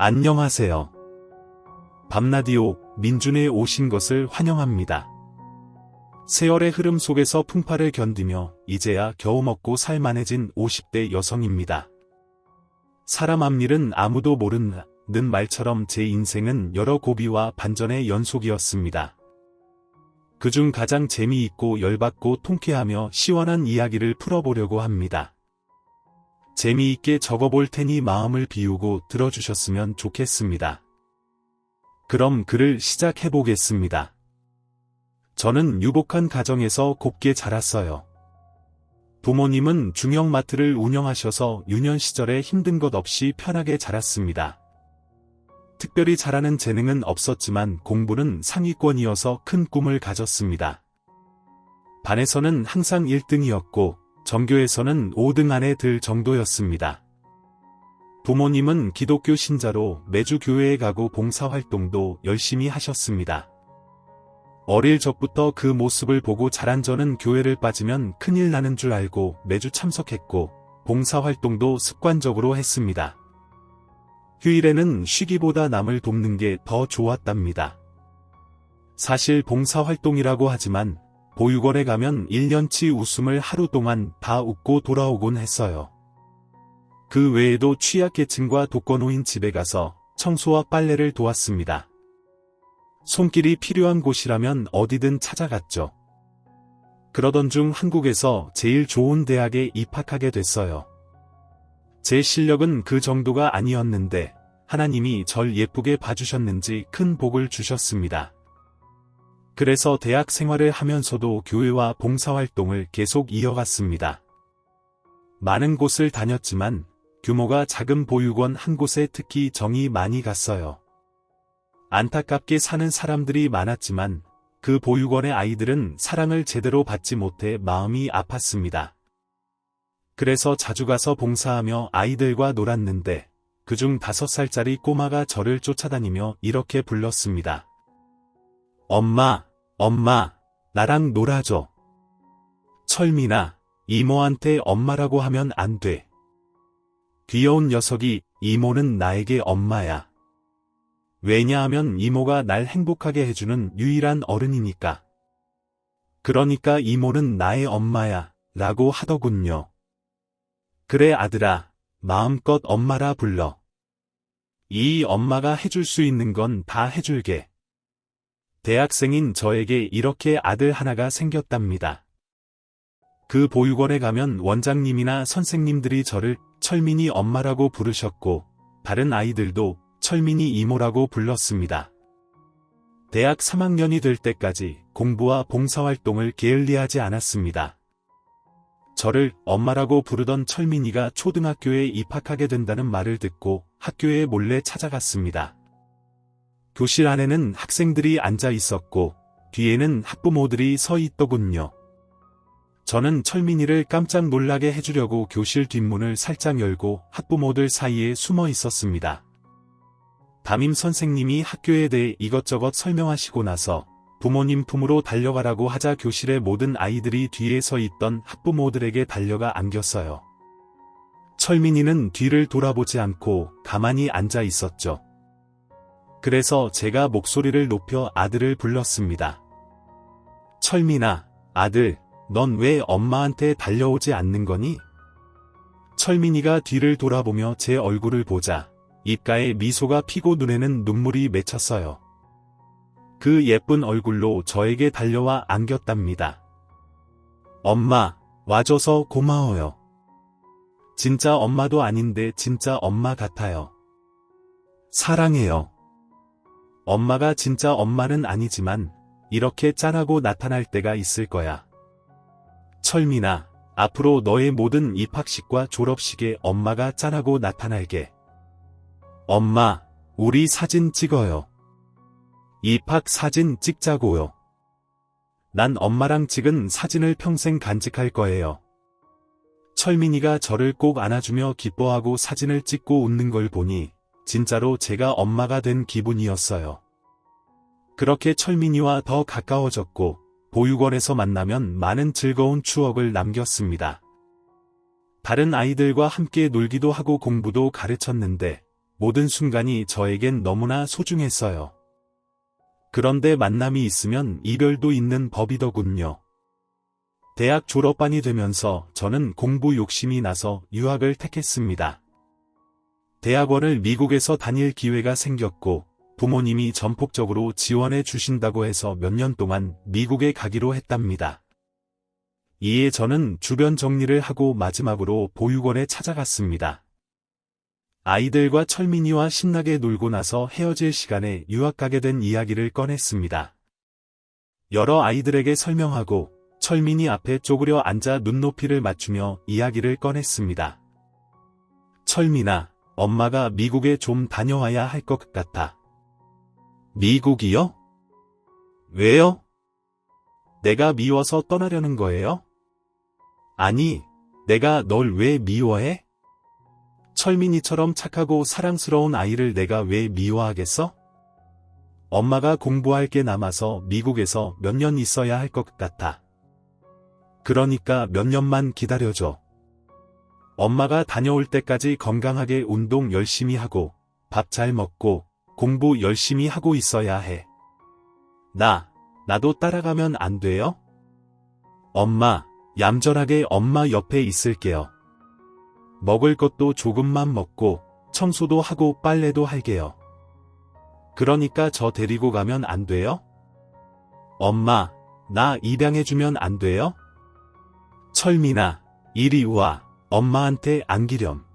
안녕하세요. 밤라디오 민준에 오신 것을 환영합니다. 세월의 흐름 속에서 풍파를 견디며 이제야 겨우 먹고 살만해진 50대 여성입니다. 사람 앞일은 아무도 모르는 말처럼 제 인생은 여러 고비와 반전의 연속이었습니다. 그중 가장 재미있고 열받고 통쾌하며 시원한 이야기를 풀어보려고 합니다. 재미있게 적어볼 테니 마음을 비우고 들어주셨으면 좋겠습니다. 그럼 글을 시작해보겠습니다. 저는 유복한 가정에서 곱게 자랐어요. 부모님은 중형마트를 운영하셔서 유년 시절에 힘든 것 없이 편하게 자랐습니다. 특별히 잘하는 재능은 없었지만 공부는 상위권이어서 큰 꿈을 가졌습니다. 반에서는 항상 1등이었고 전교에서는 5등 안에 들 정도였습니다. 부모님은 기독교 신자로 매주 교회에 가고 봉사활동도 열심히 하셨습니다. 어릴 적부터 그 모습을 보고 자란 저는 교회를 빠지면 큰일 나는 줄 알고 매주 참석했고 봉사활동도 습관적으로 했습니다. 휴일에는 쉬기보다 남을 돕는 게 더 좋았답니다. 사실 봉사활동이라고 하지만 보육원에 가면 1년치 웃음을 하루 동안 다 웃고 돌아오곤 했어요. 그 외에도 취약계층과 독거노인 집에 가서 청소와 빨래를 도왔습니다. 손길이 필요한 곳이라면 어디든 찾아갔죠. 그러던 중 한국에서 제일 좋은 대학에 입학하게 됐어요. 제 실력은 그 정도가 아니었는데 하나님이 절 예쁘게 봐주셨는지 큰 복을 주셨습니다. 그래서 대학 생활을 하면서도 교회와 봉사활동을 계속 이어갔습니다. 많은 곳을 다녔지만 규모가 작은 보육원 한 곳에 특히 정이 많이 갔어요. 안타깝게 사는 사람들이 많았지만 그 보육원의 아이들은 사랑을 제대로 받지 못해 마음이 아팠습니다. 그래서 자주 가서 봉사하며 아이들과 놀았는데 그중 5살짜리 꼬마가 저를 쫓아다니며 이렇게 불렀습니다. 엄마, 엄마, 나랑 놀아줘. 철민아, 이모한테 엄마라고 하면 안 돼. 귀여운 녀석이 이모는 나에게 엄마야. 왜냐하면 이모가 날 행복하게 해주는 유일한 어른이니까. 그러니까 이모는 나의 엄마야, 라고 하더군요. 그래 아들아, 마음껏 엄마라 불러. 이 엄마가 해줄 수 있는 건 다 해줄게. 대학생인 저에게 이렇게 아들 하나가 생겼답니다. 그 보육원에 가면 원장님이나 선생님들이 저를 철민이 엄마라고 부르셨고 다른 아이들도 철민이 이모라고 불렀습니다. 대학 3학년이 될 때까지 공부와 봉사활동을 게을리하지 않았습니다. 저를 엄마라고 부르던 철민이가 초등학교에 입학하게 된다는 말을 듣고 학교에 몰래 찾아갔습니다. 교실 안에는 학생들이 앉아 있었고 뒤에는 학부모들이 서 있더군요. 저는 철민이를 깜짝 놀라게 해주려고 교실 뒷문을 살짝 열고 학부모들 사이에 숨어 있었습니다. 담임 선생님이 학교에 대해 이것저것 설명하시고 나서 부모님 품으로 달려가라고 하자 교실의 모든 아이들이 뒤에 서 있던 학부모들에게 달려가 안겼어요. 철민이는 뒤를 돌아보지 않고 가만히 앉아 있었죠. 그래서 제가 목소리를 높여 아들을 불렀습니다. 철민아, 아들, 넌 왜 엄마한테 달려오지 않는 거니? 철민이가 뒤를 돌아보며 제 얼굴을 보자 입가에 미소가 피고 눈에는 눈물이 맺혔어요. 그 예쁜 얼굴로 저에게 달려와 안겼답니다. 엄마, 와줘서 고마워요. 진짜 엄마도 아닌데 진짜 엄마 같아요. 사랑해요. 엄마가 진짜 엄마는 아니지만 이렇게 짠하고 나타날 때가 있을 거야. 철민아, 앞으로 너의 모든 입학식과 졸업식에 엄마가 짠하고 나타날게. 엄마, 우리 사진 찍어요. 입학 사진 찍자고요. 난 엄마랑 찍은 사진을 평생 간직할 거예요. 철민이가 저를 꼭 안아주며 기뻐하고 사진을 찍고 웃는 걸 보니 진짜로 제가 엄마가 된 기분이었어요. 그렇게 철민이와 더 가까워졌고 보육원에서 만나면 많은 즐거운 추억을 남겼습니다. 다른 아이들과 함께 놀기도 하고 공부도 가르쳤는데 모든 순간이 저에겐 너무나 소중했어요. 그런데 만남이 있으면 이별도 있는 법이더군요. 대학 졸업반이 되면서 저는 공부 욕심이 나서 유학을 택했습니다. 대학원을 미국에서 다닐 기회가 생겼고 부모님이 전폭적으로 지원해 주신다고 해서 몇 년 동안 미국에 가기로 했답니다. 이에 저는 주변 정리를 하고 마지막으로 보육원에 찾아갔습니다. 아이들과 철민이와 신나게 놀고 나서 헤어질 시간에 유학 가게 된 이야기를 꺼냈습니다. 여러 아이들에게 설명하고 철민이 앞에 쪼그려 앉아 눈높이를 맞추며 이야기를 꺼냈습니다. 철민아, 엄마가 미국에 좀 다녀와야 할 것 같아. 미국이요? 왜요? 내가 미워서 떠나려는 거예요? 아니, 내가 널 왜 미워해? 철민이처럼 착하고 사랑스러운 아이를 내가 왜 미워하겠어? 엄마가 공부할 게 남아서 미국에서 몇 년 있어야 할 것 같아. 그러니까 몇 년만 기다려줘. 엄마가 다녀올 때까지 건강하게 운동 열심히 하고 밥 잘 먹고 공부 열심히 하고 있어야 해. 나도 따라가면 안 돼요? 엄마, 얌전하게 엄마 옆에 있을게요. 먹을 것도 조금만 먹고 청소도 하고 빨래도 할게요. 그러니까 저 데리고 가면 안 돼요? 엄마, 나 입양해주면 안 돼요? 철민아, 이리 와. 엄마한테 안기렴.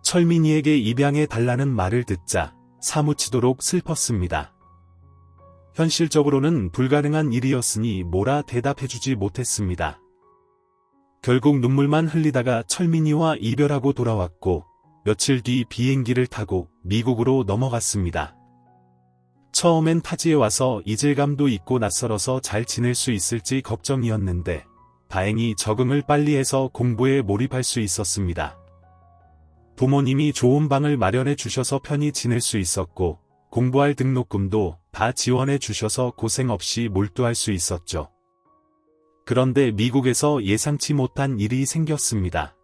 철민이에게 입양해 달라는 말을 듣자 사무치도록 슬펐습니다. 현실적으로는 불가능한 일이었으니 뭐라 대답해주지 못했습니다. 결국 눈물만 흘리다가 철민이와 이별하고 돌아왔고 며칠 뒤 비행기를 타고 미국으로 넘어갔습니다. 처음엔 타지에 와서 이질감도 있고 낯설어서 잘 지낼 수 있을지 걱정이었는데 다행히 적응을 빨리 해서 공부에 몰입할 수 있었습니다. 부모님이 좋은 방을 마련해 주셔서 편히 지낼 수 있었고 공부할 등록금도 다 지원해 주셔서 고생 없이 몰두할 수 있었죠. 그런데 미국에서 예상치 못한 일이 생겼습니다.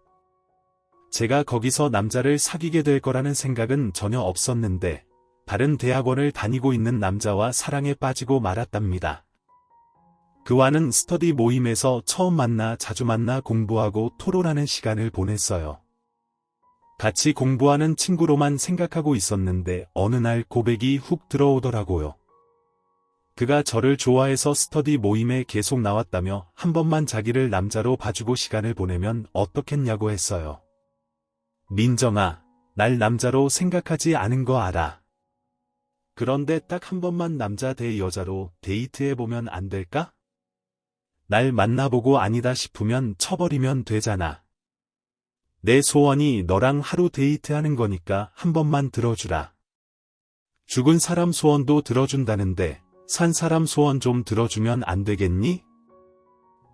제가 거기서 남자를 사귀게 될 거라는 생각은 전혀 없었는데 다른 대학원을 다니고 있는 남자와 사랑에 빠지고 말았답니다. 그와는 스터디 모임에서 처음 만나 자주 만나 공부하고 토론하는 시간을 보냈어요. 같이 공부하는 친구로만 생각하고 있었는데 어느 날 고백이 훅 들어오더라고요. 그가 저를 좋아해서 스터디 모임에 계속 나왔다며 한 번만 자기를 남자로 봐주고 시간을 보내면 어떻겠냐고 했어요. 민정아, 날 남자로 생각하지 않은 거 알아. 그런데 딱 한 번만 남자 대 여자로 데이트해보면 안 될까? 날 만나보고 아니다 싶으면 쳐버리면 되잖아. 내 소원이 너랑 하루 데이트하는 거니까 한 번만 들어주라. 죽은 사람 소원도 들어준다는데 산 사람 소원 좀 들어주면 안 되겠니?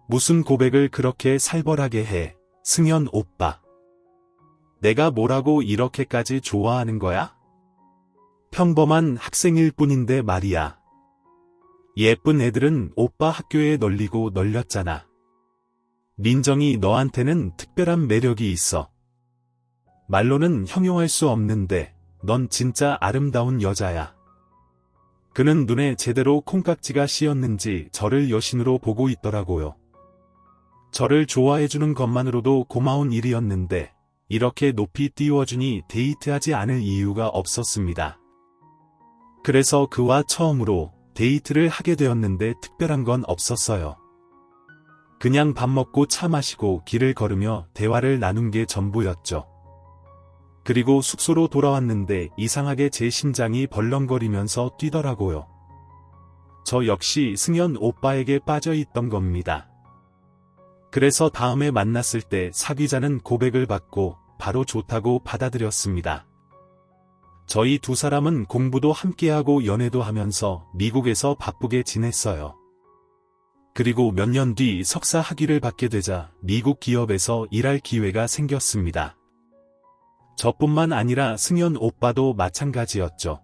무슨 고백을 그렇게 살벌하게 해, 승현 오빠. 내가 뭐라고 이렇게까지 좋아하는 거야? 평범한 학생일 뿐인데 말이야. 예쁜 애들은 오빠 학교에 널리고 널렸잖아. 민정이 너한테는 특별한 매력이 있어. 말로는 형용할 수 없는데 넌 진짜 아름다운 여자야. 그는 눈에 제대로 콩깍지가 씌었는지 저를 여신으로 보고 있더라고요. 저를 좋아해주는 것만으로도 고마운 일이었는데 이렇게 높이 띄워주니 데이트하지 않을 이유가 없었습니다. 그래서 그와 처음으로 데이트를 하게 되었는데 특별한 건 없었어요. 그냥 밥 먹고 차 마시고 길을 걸으며 대화를 나눈 게 전부였죠. 그리고 숙소로 돌아왔는데 이상하게 제 심장이 벌렁거리면서 뛰더라고요. 저 역시 승현 오빠에게 빠져있던 겁니다. 그래서 다음에 만났을 때 사귀자는 고백을 받고 바로 좋다고 받아들였습니다. 저희 두 사람은 공부도 함께하고 연애도 하면서 미국에서 바쁘게 지냈어요. 그리고 몇 년 뒤 석사 학위를 받게 되자 미국 기업에서 일할 기회가 생겼습니다. 저뿐만 아니라 승현 오빠도 마찬가지였죠.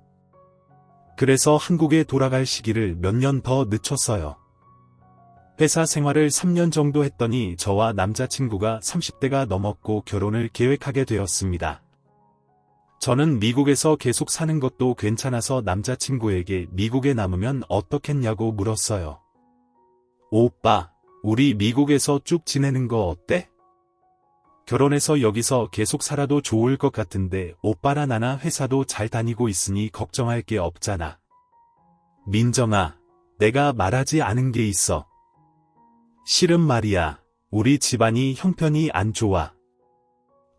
그래서 한국에 돌아갈 시기를 몇 년 더 늦췄어요. 회사 생활을 3년 정도 했더니 저와 남자친구가 30대가 넘었고 결혼을 계획하게 되었습니다. 저는 미국에서 계속 사는 것도 괜찮아서 남자친구에게 미국에 남으면 어떻겠냐고 물었어요. 오빠, 우리 미국에서 쭉 지내는 거 어때? 결혼해서 여기서 계속 살아도 좋을 것 같은데 오빠나 나나 회사도 잘 다니고 있으니 걱정할 게 없잖아. 민정아, 내가 말하지 않은 게 있어. 실은 말이야, 우리 집안이 형편이 안 좋아.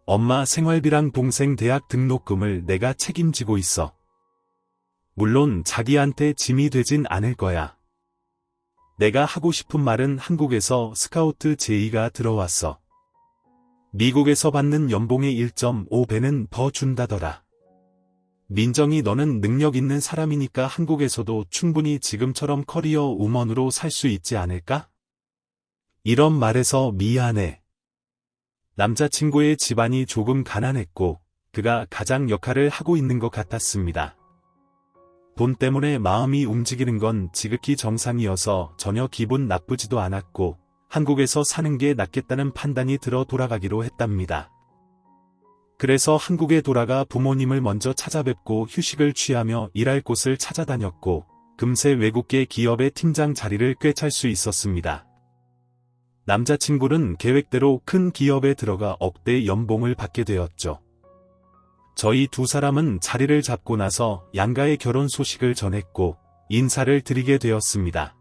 엄마 생활비랑 동생 대학 등록금을 내가 책임지고 있어. 물론 자기한테 짐이 되진 않을 거야. 내가 하고 싶은 말은 한국에서 스카우트 제의가 들어왔어. 미국에서 받는 연봉의 1.5배는 더 준다더라. 민정이 너는 능력 있는 사람이니까 한국에서도 충분히 지금처럼 커리어 우먼으로 살 수 있지 않을까? 이런 말에서 미안해. 남자친구의 집안이 조금 가난했고 그가 가장 역할을 하고 있는 것 같았습니다. 돈 때문에 마음이 움직이는 건 지극히 정상이어서 전혀 기분 나쁘지도 않았고 한국에서 사는 게 낫겠다는 판단이 들어 돌아가기로 했답니다. 그래서 한국에 돌아가 부모님을 먼저 찾아뵙고 휴식을 취하며 일할 곳을 찾아다녔고 금세 외국계 기업의 팀장 자리를 꿰찰 수 있었습니다. 남자친구는 계획대로 큰 기업에 들어가 억대 연봉을 받게 되었죠. 저희 두 사람은 자리를 잡고 나서 양가의 결혼 소식을 전했고 인사를 드리게 되었습니다.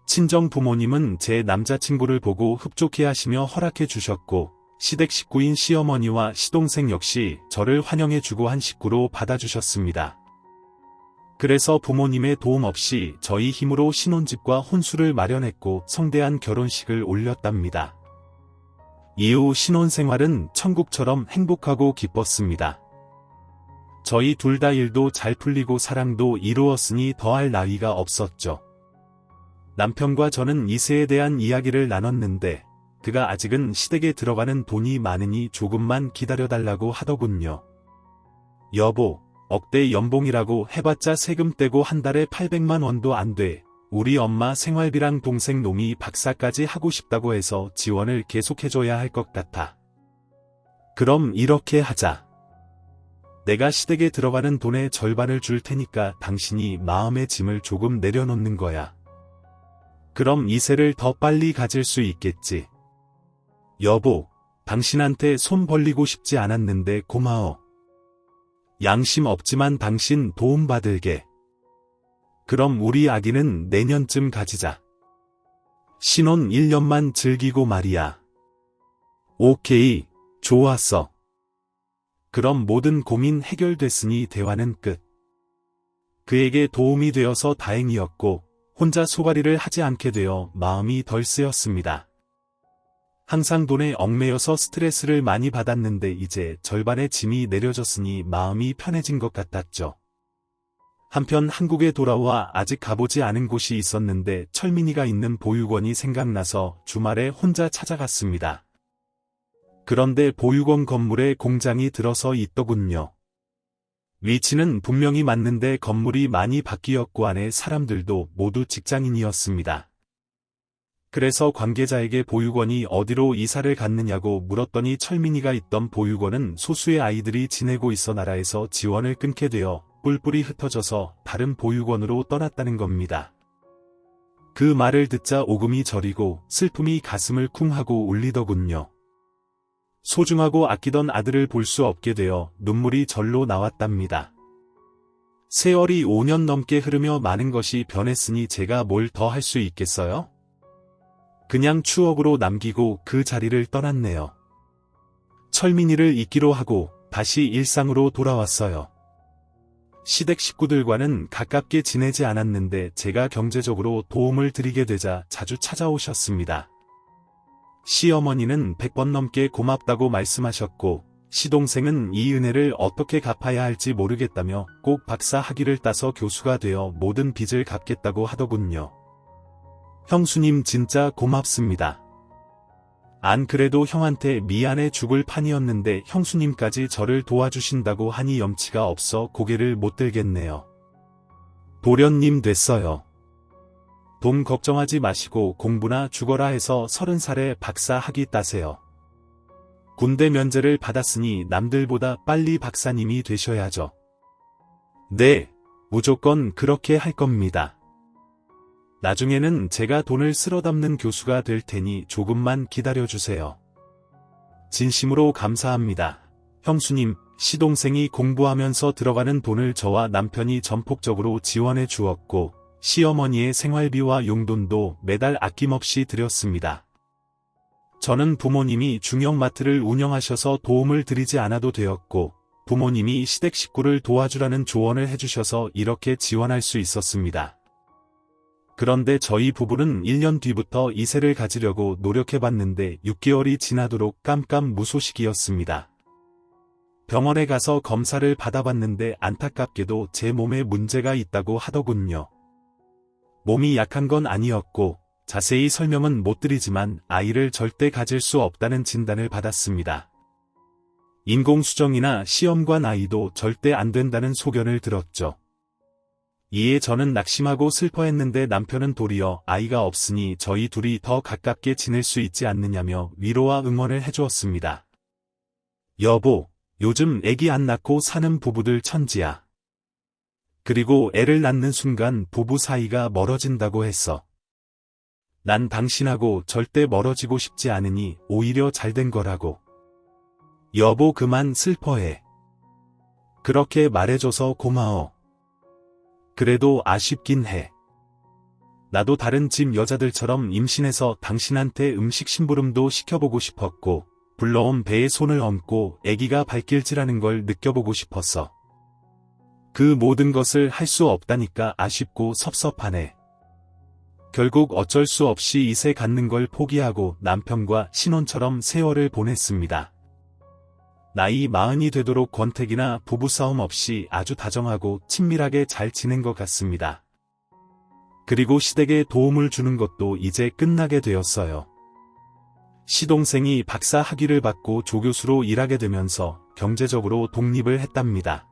친정 부모님은 제 남자친구를 보고 흡족해 하시며 허락해 주셨고 시댁 식구인 시어머니와 시동생 역시 저를 환영해 주고 한 식구로 받아주셨습니다. 그래서 부모님의 도움 없이 저희 힘으로 신혼집과 혼수를 마련했고 성대한 결혼식을 올렸답니다. 이후 신혼생활은 천국처럼 행복하고 기뻤습니다. 저희 둘 다 일도 잘 풀리고 사랑도 이루었으니 더할 나위가 없었죠. 남편과 저는 이세에 대한 이야기를 나눴는데 그가 아직은 시댁에 들어가는 돈이 많으니 조금만 기다려달라고 하더군요. 여보, 억대 연봉이라고 해봤자 세금 떼고 한 달에 800만 원도 안 돼. 우리 엄마 생활비랑 동생 놈이 박사까지 하고 싶다고 해서 지원을 계속해줘야 할 것 같아. 그럼 이렇게 하자. 내가 시댁에 들어가는 돈의 절반을 줄 테니까 당신이 마음의 짐을 조금 내려놓는 거야. 그럼 이세를 더 빨리 가질 수 있겠지. 여보, 당신한테 손 벌리고 싶지 않았는데 고마워. 양심 없지만 당신 도움받을게. 그럼 우리 아기는 내년쯤 가지자. 신혼 1년만 즐기고 말이야. 오케이, 좋았어. 그럼 모든 고민 해결됐으니 대화는 끝. 그에게 도움이 되어서 다행이었고 혼자 소가리를 하지 않게 되어 마음이 덜 쓰였습니다. 항상 돈에 얽매여서 스트레스를 많이 받았는데 이제 절반의 짐이 내려졌으니 마음이 편해진 것 같았죠. 한편 한국에 돌아와 아직 가보지 않은 곳이 있었는데 철민이가 있는 보육원이 생각나서 주말에 혼자 찾아갔습니다. 그런데 보육원 건물에 공장이 들어서 있더군요. 위치는 분명히 맞는데 건물이 많이 바뀌었고 안에 사람들도 모두 직장인이었습니다. 그래서 관계자에게 보육원이 어디로 이사를 갔느냐고 물었더니 철민이가 있던 보육원은 소수의 아이들이 지내고 있어 나라에서 지원을 끊게 되어 뿔뿔이 흩어져서 다른 보육원으로 떠났다는 겁니다. 그 말을 듣자 오금이 저리고 슬픔이 가슴을 쿵 하고 울리더군요. 소중하고 아끼던 아들을 볼 수 없게 되어 눈물이 절로 나왔답니다. 세월이 5년 넘게 흐르며 많은 것이 변했으니 제가 뭘 더 할 수 있겠어요? 그냥 추억으로 남기고 그 자리를 떠났네요. 철민이를 잊기로 하고 다시 일상으로 돌아왔어요. 시댁 식구들과는 가깝게 지내지 않았는데 제가 경제적으로 도움을 드리게 되자 자주 찾아오셨습니다. 시어머니는 100번 넘게 고맙다고 말씀하셨고 시동생은 이 은혜를 어떻게 갚아야 할지 모르겠다며 꼭 박사 학위를 따서 교수가 되어 모든 빚을 갚겠다고 하더군요. 형수님 진짜 고맙습니다. 안 그래도 형한테 미안해 죽을 판이었는데 형수님까지 저를 도와주신다고 하니 염치가 없어 고개를 못 들겠네요. 도련님 됐어요. 돈 걱정하지 마시고 공부나 죽어라 해서 30살에 박사 학위 따세요. 군대 면제를 받았으니 남들보다 빨리 박사님이 되셔야죠. 네, 무조건 그렇게 할 겁니다. 나중에는 제가 돈을 쓸어 담는 교수가 될 테니 조금만 기다려주세요. 진심으로 감사합니다. 형수님, 시동생이 공부하면서 들어가는 돈을 저와 남편이 전폭적으로 지원해 주었고, 시어머니의 생활비와 용돈도 매달 아낌없이 드렸습니다. 저는 부모님이 중형마트를 운영하셔서 도움을 드리지 않아도 되었고, 부모님이 시댁 식구를 도와주라는 조언을 해주셔서 이렇게 지원할 수 있었습니다. 그런데 저희 부부는 1년 뒤부터 이세를 가지려고 노력해봤는데 6개월이 지나도록 깜깜무소식이었습니다. 병원에 가서 검사를 받아봤는데 안타깝게도 제 몸에 문제가 있다고 하더군요. 몸이 약한 건 아니었고 자세히 설명은 못 드리지만 아이를 절대 가질 수 없다는 진단을 받았습니다. 인공수정이나 시험관 아이도 절대 안 된다는 소견을 들었죠. 이에 저는 낙심하고 슬퍼했는데 남편은 도리어 아이가 없으니 저희 둘이 더 가깝게 지낼 수 있지 않느냐며 위로와 응원을 해주었습니다. 여보, 요즘 애기 안 낳고 사는 부부들 천지야. 그리고 애를 낳는 순간 부부 사이가 멀어진다고 했어. 난 당신하고 절대 멀어지고 싶지 않으니 오히려 잘된 거라고. 여보 그만 슬퍼해. 그렇게 말해줘서 고마워. 그래도 아쉽긴 해. 나도 다른 집 여자들처럼 임신해서 당신한테 음식 심부름도 시켜보고 싶었고 불러온 배에 손을 얹고 아기가 발길질하는 걸 느껴보고 싶었어. 그 모든 것을 할 수 없다니까 아쉽고 섭섭하네. 결국 어쩔 수 없이 이세 갖는 걸 포기하고 남편과 신혼처럼 세월을 보냈습니다. 나이 40이 되도록 권태기나 부부싸움 없이 아주 다정하고 친밀하게 잘 지낸 것 같습니다. 그리고 시댁에 도움을 주는 것도 이제 끝나게 되었어요. 시동생이 박사 학위를 받고 조교수로 일하게 되면서 경제적으로 독립을 했답니다.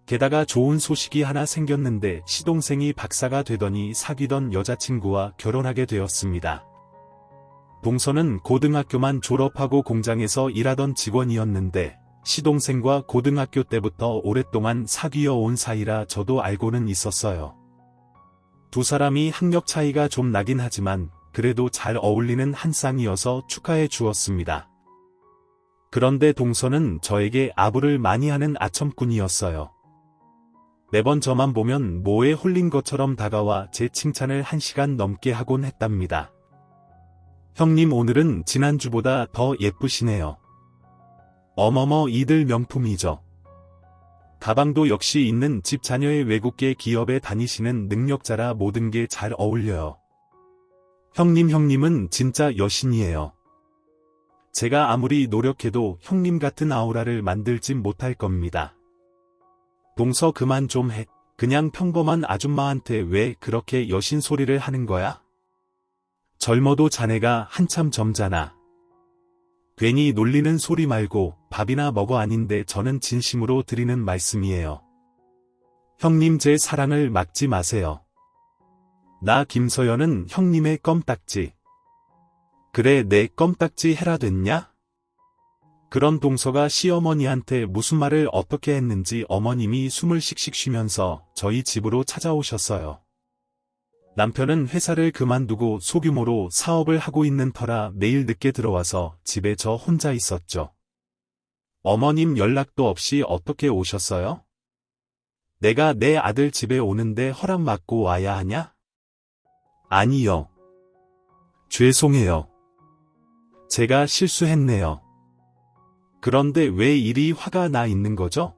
게다가 좋은 소식이 하나 생겼는데 시동생이 박사가 되더니 사귀던 여자친구와 결혼하게 되었습니다. 동서는 고등학교만 졸업하고 공장에서 일하던 직원이었는데 시동생과 고등학교 때부터 오랫동안 사귀어 온 사이라 저도 알고는 있었어요. 두 사람이 학력 차이가 좀 나긴 하지만 그래도 잘 어울리는 한 쌍이어서 축하해 주었습니다. 그런데 동서는 저에게 아부를 많이 하는 아첨꾼이었어요. 매번 저만 보면 모에 홀린 것처럼 다가와 제 칭찬을 1시간 넘게 하곤 했답니다. 형님 오늘은 지난주보다 더 예쁘시네요. 어머머 이들 명품이죠. 가방도 역시 있는 집 자녀의 외국계 기업에 다니시는 능력자라 모든 게 잘 어울려요. 형님은 진짜 여신이에요. 제가 아무리 노력해도 형님 같은 아우라를 만들진 못할 겁니다. 동서 그만 좀 해. 그냥 평범한 아줌마한테 왜 그렇게 여신 소리를 하는 거야? 젊어도 자네가 한참 젊잖아. 괜히 놀리는 소리 말고 밥이나 먹어 아닌데 저는 진심으로 드리는 말씀이에요. 형님 제 사랑을 막지 마세요. 나 김서연은 형님의 껌딱지. 그래 내 껌딱지 해라 됐냐? 그런 동서가 시어머니한테 무슨 말을 어떻게 했는지 어머님이 숨을 씩씩 쉬면서 저희 집으로 찾아오셨어요. 남편은 회사를 그만두고 소규모로 사업을 하고 있는 터라 매일 늦게 들어와서 집에 저 혼자 있었죠. 어머님 연락도 없이 어떻게 오셨어요? 내가 내 아들 집에 오는데 허락 받고 와야 하냐? 아니요. 죄송해요. 제가 실수했네요. 그런데 왜 이리 화가 나 있는 거죠?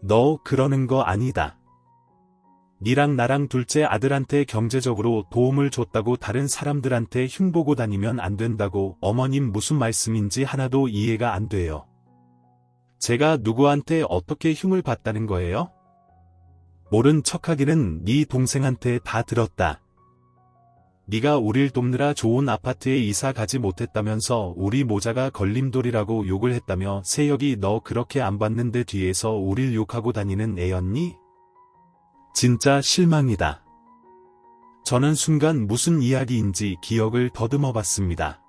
너 그러는 거 아니다. 니랑 나랑 둘째 아들한테 경제적으로 도움을 줬다고 다른 사람들한테 흉보고 다니면 안 된다고 어머님 무슨 말씀인지 하나도 이해가 안 돼요. 제가 누구한테 어떻게 흉을 봤다는 거예요? 모른 척하기는 네 동생한테 다 들었다. 네가 우릴 돕느라 좋은 아파트에 이사 가지 못했다면서 우리 모자가 걸림돌이라고 욕을 했다며 세혁이 너 그렇게 안 봤는데 뒤에서 우릴 욕하고 다니는 애였니? 진짜 실망이다. 저는 순간 무슨 이야기인지 기억을 더듬어 봤습니다.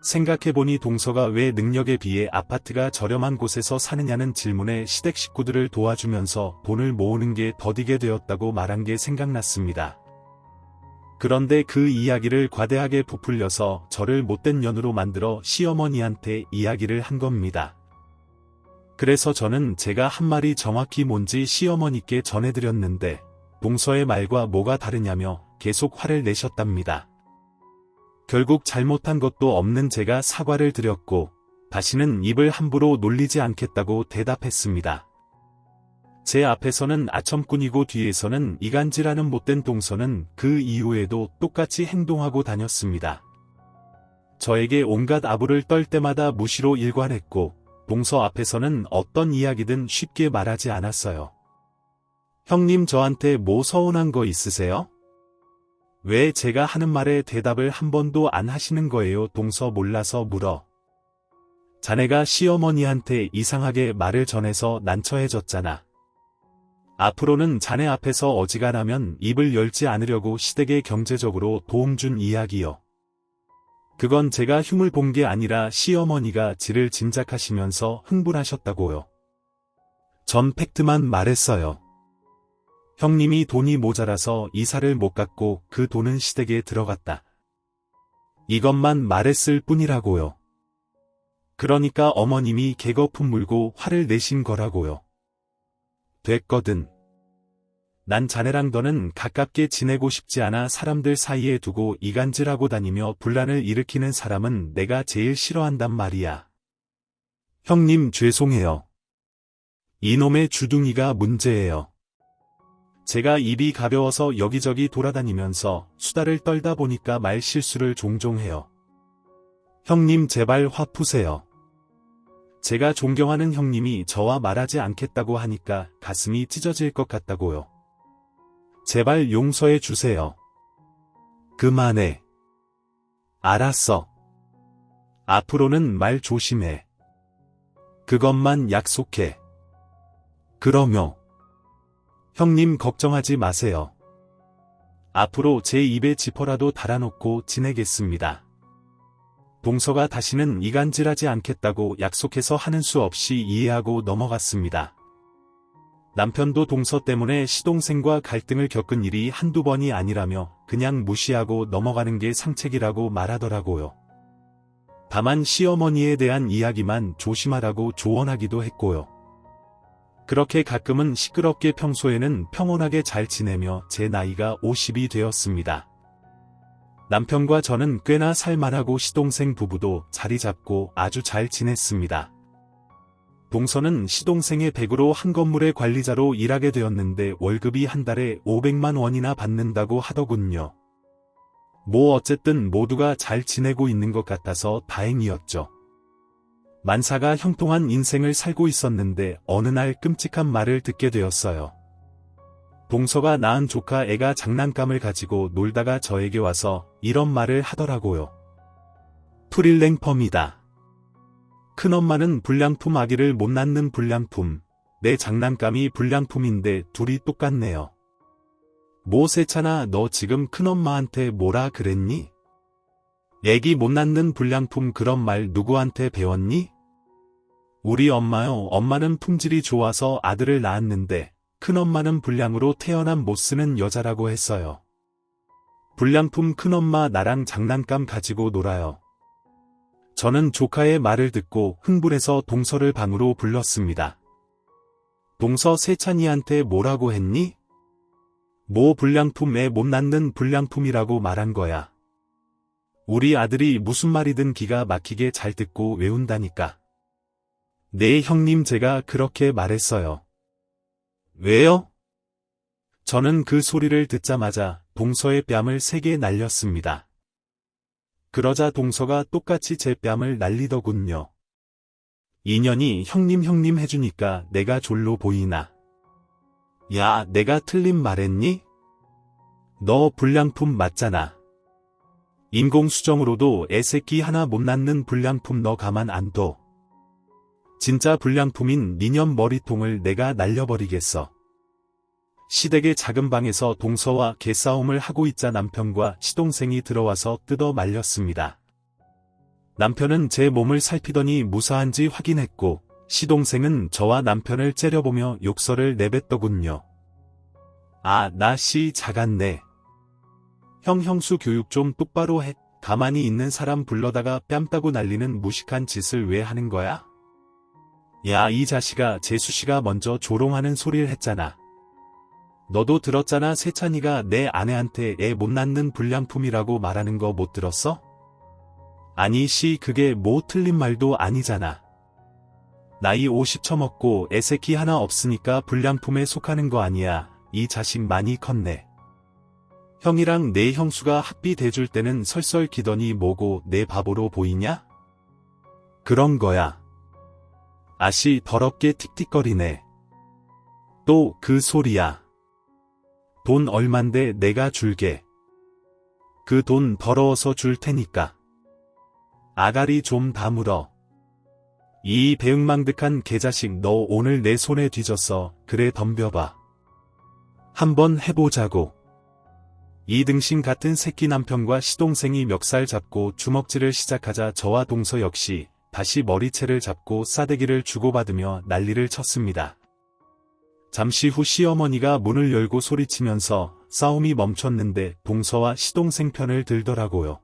생각해보니 동서가 왜 능력에 비해 아파트가 저렴한 곳에서 사느냐는 질문에 시댁 식구들을 도와주면서 돈을 모으는 게 더디게 되었다고 말한 게 생각났습니다. 그런데 그 이야기를 과대하게 부풀려서 저를 못된 년으로 만들어 시어머니한테 이야기를 한 겁니다. 그래서 저는 제가 한 말이 정확히 뭔지 시어머니께 전해드렸는데 동서의 말과 뭐가 다르냐며 계속 화를 내셨답니다. 결국 잘못한 것도 없는 제가 사과를 드렸고 다시는 입을 함부로 놀리지 않겠다고 대답했습니다. 제 앞에서는 아첨꾼이고 뒤에서는 이간질하는 못된 동서는 그 이후에도 똑같이 행동하고 다녔습니다. 저에게 온갖 아부를 떨 때마다 무시로 일관했고 동서 앞에서는 어떤 이야기든 쉽게 말하지 않았어요. 형님 저한테 뭐 서운한 거 있으세요? 왜 제가 하는 말에 대답을 한 번도 안 하시는 거예요? 동서 몰라서 물어. 자네가 시어머니한테 이상하게 말을 전해서 난처해졌잖아. 앞으로는 자네 앞에서 어지간하면 입을 열지 않으려고 시댁에 경제적으로 도움 준 이야기요. 그건 제가 흉을 본 게 아니라 시어머니가 지를 짐작하시면서 흥분하셨다고요. 전 팩트만 말했어요. 형님이 돈이 모자라서 이사를 못 갔고 그 돈은 시댁에 들어갔다. 이것만 말했을 뿐이라고요. 그러니까 어머님이 개거품 물고 화를 내신 거라고요. 됐거든. 난 자네랑 너는 가깝게 지내고 싶지 않아. 사람들 사이에 두고 이간질하고 다니며 분란을 일으키는 사람은 내가 제일 싫어한단 말이야. 형님 죄송해요. 이놈의 주둥이가 문제예요. 제가 입이 가벼워서 여기저기 돌아다니면서 수다를 떨다 보니까 말 실수를 종종 해요. 형님 제발 화 푸세요. 제가 존경하는 형님이 저와 말하지 않겠다고 하니까 가슴이 찢어질 것 같다고요. 제발 용서해 주세요. 그만해. 알았어. 앞으로는 말 조심해. 그것만 약속해. 그러며 형님 걱정하지 마세요. 앞으로 제 입에 지퍼라도 달아놓고 지내겠습니다. 동서가 다시는 이간질하지 않겠다고 약속해서 하는 수 없이 이해하고 넘어갔습니다. 남편도 동서 때문에 시동생과 갈등을 겪은 일이 한두 번이 아니라며 그냥 무시하고 넘어가는 게 상책이라고 말하더라고요. 다만 시어머니에 대한 이야기만 조심하라고 조언하기도 했고요. 그렇게 가끔은 시끄럽게 평소에는 평온하게 잘 지내며 제 나이가 50이 되었습니다. 남편과 저는 꽤나 살만하고 시동생 부부도 자리 잡고 아주 잘 지냈습니다. 동서는 시동생의 댁으로 한 건물의 관리자로 일하게 되었는데 월급이 한 달에 500만 원이나 받는다고 하더군요. 뭐 어쨌든 모두가 잘 지내고 있는 것 같아서 다행이었죠. 만사가 형통한 인생을 살고 있었는데 어느 날 끔찍한 말을 듣게 되었어요. 동서가 낳은 조카 애가 장난감을 가지고 놀다가 저에게 와서 이런 말을 하더라고요. 풀일랭펌이다. 큰엄마는 불량품 아기를 못 낳는 불량품. 내 장난감이 불량품인데 둘이 똑같네요. 뭐 세찬아 너 지금 큰엄마한테 뭐라 그랬니? 애기 못 낳는 불량품 그런 말 누구한테 배웠니? 우리 엄마요. 엄마는 품질이 좋아서 아들을 낳았는데 큰엄마는 불량으로 태어난 못 쓰는 여자라고 했어요. 불량품 큰엄마 나랑 장난감 가지고 놀아요. 저는 조카의 말을 듣고 흥분해서 동서를 방으로 불렀습니다. 동서 세찬이한테 뭐라고 했니? 뭐 불량품 애 못 낳는 불량품이라고 말한 거야. 우리 아들이 무슨 말이든 기가 막히게 잘 듣고 외운다니까. 네 형님 제가 그렇게 말했어요. 왜요? 저는 그 소리를 듣자마자 동서의 뺨을 3개 날렸습니다. 그러자 동서가 똑같이 제 뺨을 날리더군요. 인연이 형님 해주니까 내가 졸로 보이나. 야 내가 틀린 말했니? 너 불량품 맞잖아. 인공수정으로도 애새끼 하나 못 낳는 불량품 너 가만 안 둬. 진짜 불량품인 니년 머리통을 내가 날려버리겠어. 시댁의 작은 방에서 동서와 개싸움을 하고 있자 남편과 시동생이 들어와서 뜯어 말렸습니다. 남편은 제 몸을 살피더니 무사한지 확인했고, 시동생은 저와 남편을 째려보며 욕설을 내뱉더군요. 아, 나 씨 작았네. 형수 교육 좀 똑바로 해. 가만히 있는 사람 불러다가 뺨 따고 날리는 무식한 짓을 왜 하는 거야? 야, 이 자식아, 재수씨가 먼저 조롱하는 소리를 했잖아. 너도 들었잖아. 세찬이가 내 아내한테 애 못 낳는 불량품이라고 말하는 거 못 들었어? 아니 씨, 그게 뭐 틀린 말도 아니잖아. 나이 50 처먹고 애새끼 하나 없으니까 불량품에 속하는 거 아니야. 이 자식 많이 컸네. 형이랑 내 형수가 학비 대줄 때는 설설 기더니 뭐고 내 바보로 보이냐? 그런 거야. 아씨 더럽게 틱틱거리네. 또 그 소리야. 돈 얼만데 내가 줄게. 그 돈 더러워서 줄 테니까. 아가리 좀 다물어. 이 배은망덕한 개자식, 너 오늘 내 손에 뒤졌어. 그래 덤벼봐. 한번 해보자고. 이 등신 같은 새끼 남편과 시동생이 멱살 잡고 주먹질을 시작하자 저와 동서 역시 다시 머리채를 잡고 싸대기를 주고받으며 난리를 쳤습니다. 잠시 후 시어머니가 문을 열고 소리치면서 싸움이 멈췄는데 동서와 시동생 편을 들더라고요.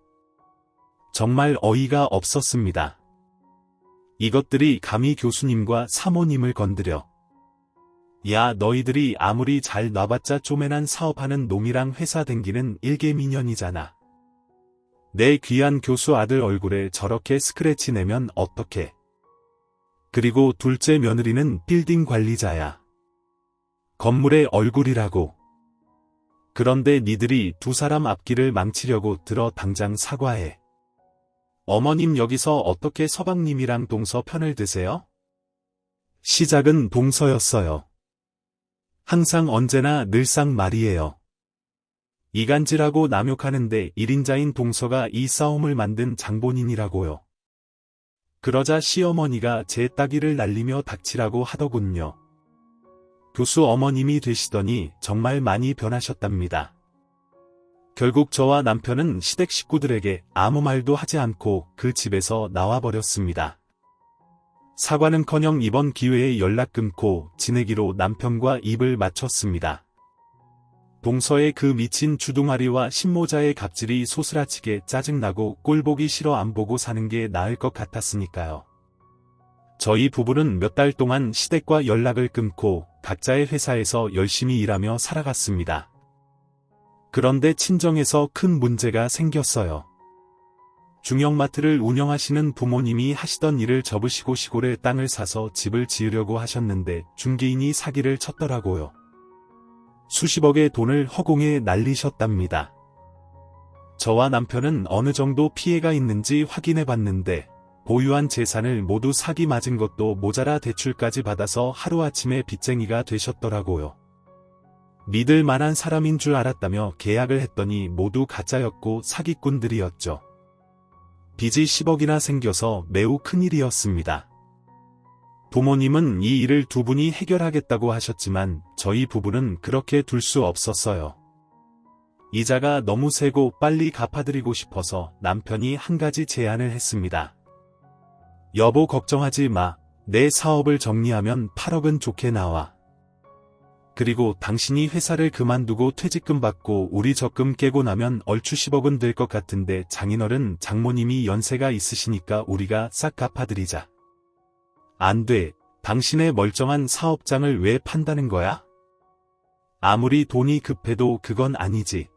정말 어이가 없었습니다. 이것들이 감히 교수님과 사모님을 건드려. 야, 너희들이 아무리 잘 놔봤자 쪼매난 사업하는 놈이랑 회사 댕기는 일개미년이잖아. 내 귀한 교수 아들 얼굴에 저렇게 스크래치 내면 어떡해. 그리고 둘째 며느리는 빌딩 관리자야. 건물의 얼굴이라고. 그런데 니들이 두 사람 앞길을 망치려고 들어 당장 사과해. 어머님 여기서 어떻게 서방님이랑 동서 편을 드세요? 시작은 동서였어요. 항상 언제나 늘상 말이에요. 이간질하고 남욕하는데 1인자인 동서가 이 싸움을 만든 장본인이라고요. 그러자 시어머니가 제 따귀를 날리며 닥치라고 하더군요. 교수 어머님이 되시더니 정말 많이 변하셨답니다. 결국 저와 남편은 시댁 식구들에게 아무 말도 하지 않고 그 집에서 나와버렸습니다. 사과는커녕 이번 기회에 연락 끊고 지내기로 남편과 입을 맞췄습니다. 동서의 그 미친 주둥아리와 신모자의 갑질이 소스라치게 짜증나고 꼴보기 싫어 안 보고 사는 게 나을 것 같았으니까요. 저희 부부는 몇 달 동안 시댁과 연락을 끊고 각자의 회사에서 열심히 일하며 살아갔습니다. 그런데 친정에서 큰 문제가 생겼어요. 중형마트를 운영하시는 부모님이 하시던 일을 접으시고 시골에 땅을 사서 집을 지으려고 하셨는데 중개인이 사기를 쳤더라고요. 수십억의 돈을 허공에 날리셨답니다. 저와 남편은 어느 정도 피해가 있는지 확인해봤는데 보유한 재산을 모두 사기 맞은 것도 모자라 대출까지 받아서 하루아침에 빚쟁이가 되셨더라고요. 믿을 만한 사람인 줄 알았다며 계약을 했더니 모두 가짜였고 사기꾼들이었죠. 빚이 10억이나 생겨서 매우 큰일이었습니다. 부모님은 이 일을 두 분이 해결하겠다고 하셨지만 저희 부부는 그렇게 둘 수 없었어요. 이자가 너무 세고 빨리 갚아드리고 싶어서 남편이 한 가지 제안을 했습니다. 여보 걱정하지 마. 내 사업을 정리하면 8억은 좋게 나와. 그리고 당신이 회사를 그만두고 퇴직금 받고 우리 적금 깨고 나면 얼추 10억은 될 것 같은데 장인어른 장모님이 연세가 있으시니까 우리가 싹 갚아드리자. 안 돼. 당신의 멀쩡한 사업장을 왜 판다는 거야? 아무리 돈이 급해도 그건 아니지.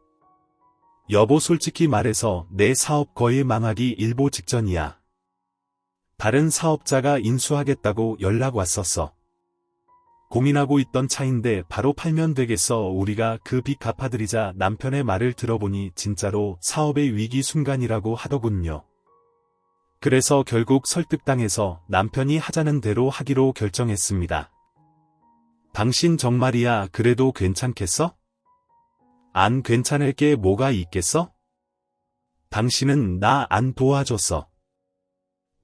여보 솔직히 말해서 내 사업 거의 망하기 일보 직전이야. 다른 사업자가 인수하겠다고 연락 왔었어. 고민하고 있던 차인데 바로 팔면 되겠어. 우리가 그 빚 갚아드리자. 남편의 말을 들어보니 진짜로 사업의 위기 순간이라고 하더군요. 그래서 결국 설득당해서 남편이 하자는 대로 하기로 결정했습니다. 당신 정말이야. 그래도 괜찮겠어? 안 괜찮을 게 뭐가 있겠어? 당신은 나 안 도와줬어.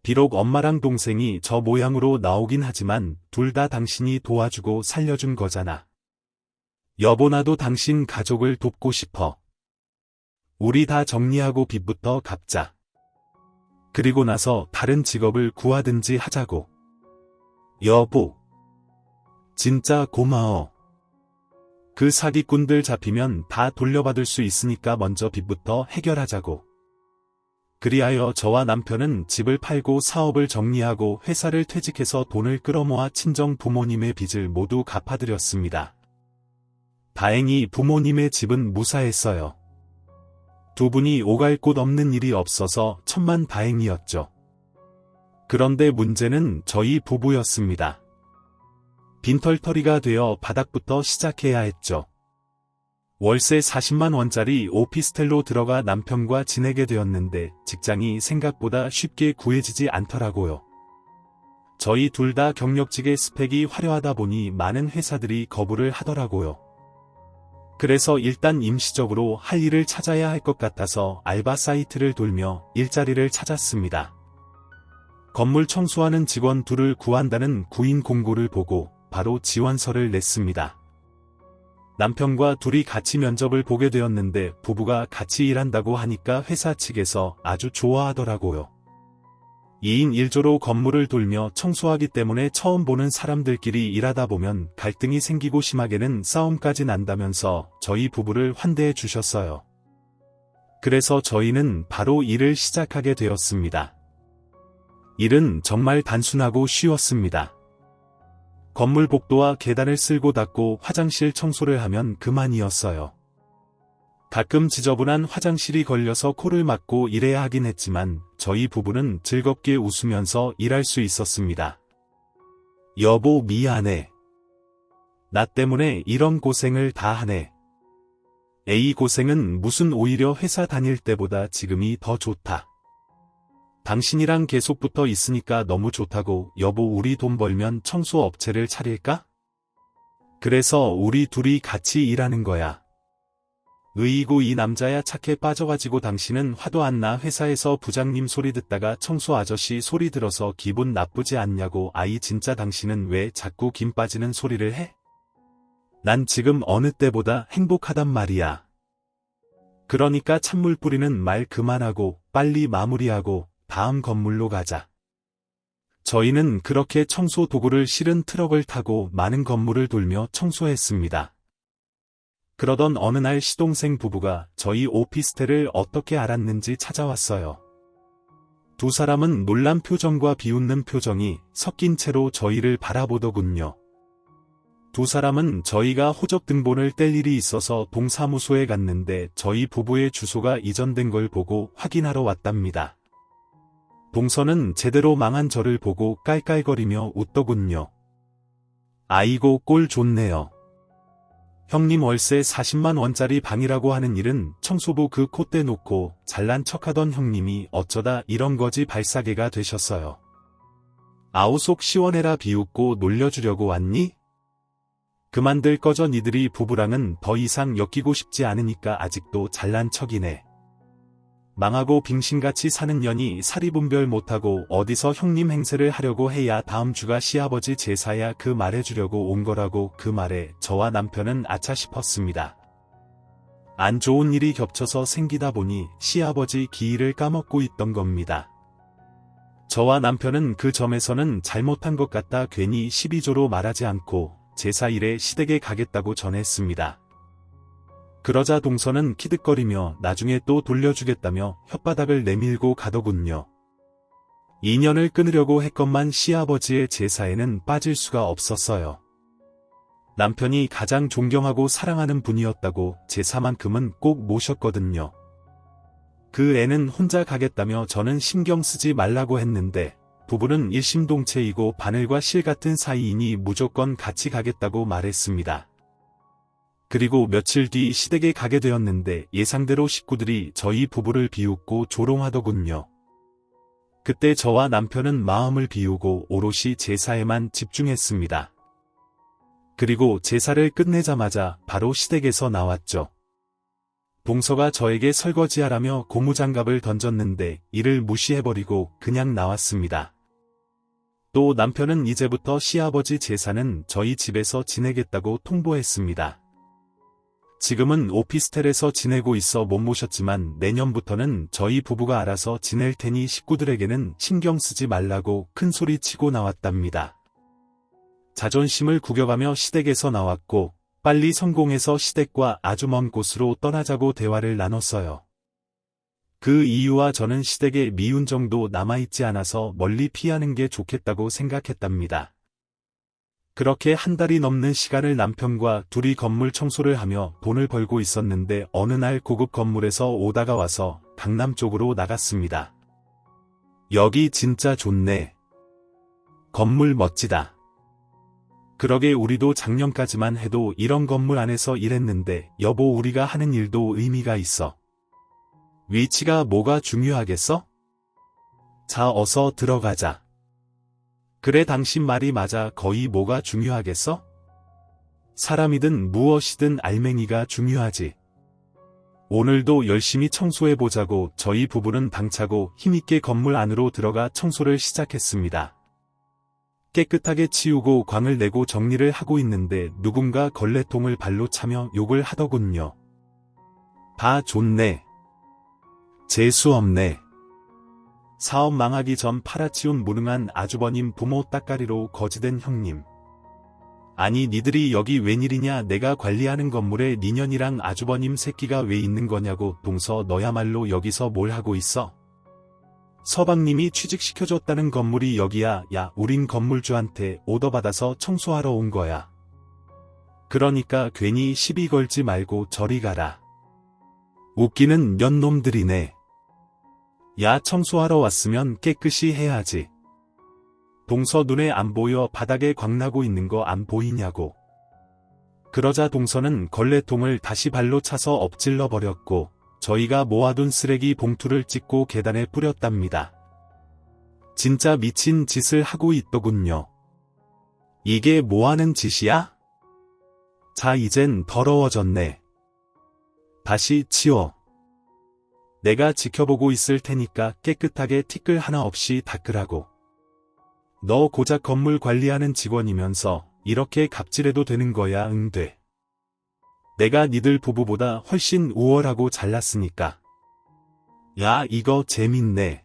비록 엄마랑 동생이 저 모양으로 나오긴 하지만 둘 다 당신이 도와주고 살려준 거잖아. 여보 나도 당신 가족을 돕고 싶어. 우리 다 정리하고 빚부터 갚자. 그리고 나서 다른 직업을 구하든지 하자고. 여보. 진짜 고마워. 그 사기꾼들 잡히면 다 돌려받을 수 있으니까 먼저 빚부터 해결하자고. 그리하여 저와 남편은 집을 팔고 사업을 정리하고 회사를 퇴직해서 돈을 끌어모아 친정 부모님의 빚을 모두 갚아드렸습니다. 다행히 부모님의 집은 무사했어요. 두 분이 오갈 곳 없는 일이 없어서 천만다행이었죠. 그런데 문제는 저희 부부였습니다. 빈털터리가 되어 바닥부터 시작해야 했죠. 월세 40만 원짜리 오피스텔로 들어가 남편과 지내게 되었는데 직장이 생각보다 쉽게 구해지지 않더라고요. 저희 둘 다 경력직의 스펙이 화려하다 보니 많은 회사들이 거부를 하더라고요. 그래서 일단 임시적으로 할 일을 찾아야 할 것 같아서 알바 사이트를 돌며 일자리를 찾았습니다. 건물 청소하는 직원 둘을 구한다는 구인 공고를 보고 바로 지원서를 냈습니다. 남편과 둘이 같이 면접을 보게 되었는데 부부가 같이 일한다고 하니까 회사 측에서 아주 좋아하더라고요. 2인 1조로 건물을 돌며 청소하기 때문에 처음 보는 사람들끼리 일하다 보면 갈등이 생기고 심하게는 싸움까지 난다면서 저희 부부를 환대해 주셨어요. 그래서 저희는 바로 일을 시작하게 되었습니다. 일은 정말 단순하고 쉬웠습니다. 건물 복도와 계단을 쓸고 닦고 화장실 청소를 하면 그만이었어요. 가끔 지저분한 화장실이 걸려서 코를 막고 일해야 하긴 했지만 저희 부부는 즐겁게 웃으면서 일할 수 있었습니다. 여보 미안해. 나 때문에 이런 고생을 다 하네. 에이 고생은 무슨 오히려 회사 다닐 때보다 지금이 더 좋다. 당신이랑 계속 붙어 있으니까 너무 좋다고. 여보 우리 돈 벌면 청소 업체를 차릴까? 그래서 우리 둘이 같이 일하는 거야. 으이구 이 남자야 착해 빠져가지고 당신은 화도 안 나. 회사에서 부장님 소리 듣다가 청소 아저씨 소리 들어서 기분 나쁘지 않냐고. 아이 진짜 당신은 왜 자꾸 김 빠지는 소리를 해? 난 지금 어느 때보다 행복하단 말이야. 그러니까 찬물 뿌리는 말 그만하고 빨리 마무리하고 다음 건물로 가자. 저희는 그렇게 청소 도구를 실은 트럭을 타고 많은 건물을 돌며 청소했습니다. 그러던 어느 날 시동생 부부가 저희 오피스텔을 어떻게 알았는지 찾아왔어요. 두 사람은 놀란 표정과 비웃는 표정이 섞인 채로 저희를 바라보더군요. 두 사람은 저희가 호적 등본을 뗄 일이 있어서 동사무소에 갔는데 저희 부부의 주소가 이전된 걸 보고 확인하러 왔답니다. 동서는 제대로 망한 저를 보고 깔깔거리며 웃더군요. 아이고 꼴 좋네요. 형님 월세 40만 원짜리 방이라고 하는 일은 청소부 그 콧대 놓고 잘난 척하던 형님이 어쩌다 이런 거지 발사계가 되셨어요. 아우 속 시원해라. 비웃고 놀려주려고 왔니? 그만들 꺼져. 니들이 부부랑은 더 이상 엮이고 싶지 않으니까. 아직도 잘난 척이네. 망하고 빙신같이 사는 년이 사리분별 못하고 어디서 형님 행세를 하려고 해야. 다음 주가 시아버지 제사야. 그 말해주려고 온 거라고. 그 말에 저와 남편은 아차 싶었습니다. 안 좋은 일이 겹쳐서 생기다 보니 시아버지 기일을 까먹고 있던 겁니다. 저와 남편은 그 점에서는 잘못한 것 같다 괜히 12조로 말하지 않고 제사일에 시댁에 가겠다고 전했습니다. 그러자 동서는 키득거리며 나중에 또 돌려주겠다며 혓바닥을 내밀고 가더군요. 인연을 끊으려고 했건만 시아버지의 제사에는 빠질 수가 없었어요. 남편이 가장 존경하고 사랑하는 분이었다고 제사만큼은 꼭 모셨거든요. 그 애는 혼자 가겠다며 저는 신경 쓰지 말라고 했는데 부부는 일심동체이고 바늘과 실 같은 사이이니 무조건 같이 가겠다고 말했습니다. 그리고 며칠 뒤 시댁에 가게 되었는데 예상대로 식구들이 저희 부부를 비웃고 조롱하더군요. 그때 저와 남편은 마음을 비우고 오롯이 제사에만 집중했습니다. 그리고 제사를 끝내자마자 바로 시댁에서 나왔죠. 동서가 저에게 설거지하라며 고무장갑을 던졌는데 이를 무시해버리고 그냥 나왔습니다. 또 남편은 이제부터 시아버지 제사는 저희 집에서 지내겠다고 통보했습니다. 지금은 오피스텔에서 지내고 있어 못 모셨지만 내년부터는 저희 부부가 알아서 지낼 테니 식구들에게는 신경 쓰지 말라고 큰 소리 치고 나왔답니다. 자존심을 구겨가며 시댁에서 나왔고 빨리 성공해서 시댁과 아주 먼 곳으로 떠나자고 대화를 나눴어요. 그 이유와 저는 시댁에 미운 정도 남아있지 않아서 멀리 피하는 게 좋겠다고 생각했답니다. 그렇게 한 달이 넘는 시간을 남편과 둘이 건물 청소를 하며 돈을 벌고 있었는데 어느 날 고급 건물에서 오다가 와서 강남 쪽으로 나갔습니다. 여기 진짜 좋네. 건물 멋지다. 그러게 우리도 작년까지만 해도 이런 건물 안에서 일했는데 여보 우리가 하는 일도 의미가 있어. 위치가 뭐가 중요하겠어? 자 어서 들어가자. 그래 당신 말이 맞아 거의 뭐가 중요하겠어? 사람이든 무엇이든 알맹이가 중요하지. 오늘도 열심히 청소해보자고 저희 부부는 당차고 힘있게 건물 안으로 들어가 청소를 시작했습니다. 깨끗하게 치우고 광을 내고 정리를 하고 있는데 누군가 걸레통을 발로 차며 욕을 하더군요. 다 좋네. 재수없네. 사업 망하기 전 팔아치운 무능한 아주버님 부모 따까리로 거지된 형님. 아니 니들이 여기 웬일이냐 내가 관리하는 건물에 니년이랑 아주버님 새끼가 왜 있는 거냐고 동서 너야말로 여기서 뭘 하고 있어? 서방님이 취직시켜줬다는 건물이 여기야. 야 우린 건물주한테 오더 받아서 청소하러 온 거야. 그러니까 괜히 시비 걸지 말고 저리 가라. 웃기는 년놈들이네. 야 청소하러 왔으면 깨끗이 해야지. 동서 눈에 안 보여 바닥에 광나고 있는 거 안 보이냐고. 그러자 동서는 걸레통을 다시 발로 차서 엎질러 버렸고 저희가 모아둔 쓰레기 봉투를 찢고 계단에 뿌렸답니다. 진짜 미친 짓을 하고 있더군요. 이게 뭐하는 짓이야? 자 이젠 더러워졌네. 다시 치워. 내가 지켜보고 있을 테니까 깨끗하게 티끌 하나 없이 닦으라고. 너 고작 건물 관리하는 직원이면서 이렇게 갑질해도 되는 거야? 응 돼. 내가 니들 부부보다 훨씬 우월하고 잘났으니까. 야 이거 재밌네.